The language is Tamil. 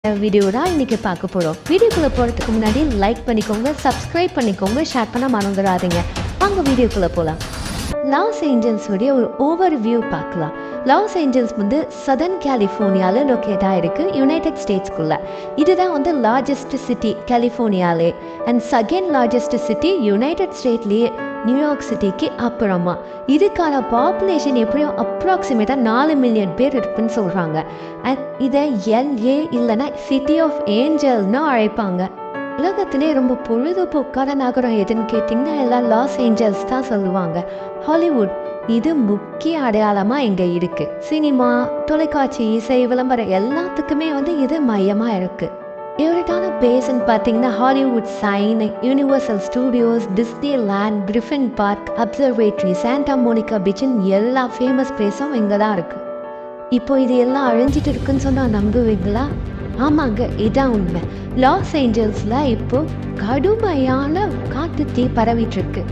வீடியோ தான் இன்னைக்கு பார்க்க போகிறோம். வீடியோக்குள்ளே போகிறதுக்கு முன்னாடி லைக் பண்ணிக்கோங்க, சப்ஸ்கிரைப் பண்ணிக்கோங்க, ஷேர் பண்ண மறந்துடாதீங்க. வாங்க வீடியோக்குள்ளே போகலாம். லாஸ் ஏஞ்சல்ஸுடைய ஒரு ஓவர் வியூ பார்க்கலாம். லாஸ் ஏஞ்சல்ஸ் வந்து சதர்ன் கலிஃபோர்னியாவில் லொக்கேட்டாக இருக்குது, யுனைடெட் ஸ்டேட்ஸ்குள்ளே. இதுதான் வந்து லார்ஜஸ்ட் சிட்டி கலிஃபோர்னியாலே. And second largest city united ஸ்டேட்லேயே நியூயார்க் சிட்டிக்கு அப்புறமா. இதுக்கான பாப்புலேஷன் எப்படியும் அப்ராக்சிமேட்டாக 4 மில்லியன் பேர் இருக்குன்னு சொல்கிறாங்க. அண்ட் இதை LA இல்லைன்னா சிட்டி ஆஃப் ஏஞ்சல்னு அழைப்பாங்க. உலகத்திலே ரொம்ப பொழுதுபோக்கான நகரம் எதுன்னு கேட்டிங்கன்னா எல்லாம் லாஸ் ஏஞ்சல்ஸ் தான் சொல்லுவாங்க. ஹாலிவுட் இது முக்கிய அடையாளமாக இங்கே இருக்குது. சினிமா, தொலைக்காட்சி, இசை, விளம்பரம் எல்லாத்துக்குமே வந்து இது மையமாக இருக்குது. ஃபேவரட்டான பிளேஸ்ன்னு பார்த்தீங்கன்னா Hollywood sign, Universal Studios, Disneyland, Griffith Park, observatory, Santa Monica பீச்னு எல்லா ஃபேமஸ் பிளேஸும் இங்கே தான் இருக்குது. இப்போ இது எல்லாம் அழிஞ்சிட்டு இருக்குன்னு சொன்னால் நம்புவீங்களா? ஆமாங்க, இதான் உண்மை. லாஸ் ஏஞ்சல்ஸில் இப்போ கடுமையான காட்டு தீ பரவிட்டு இருக்கு.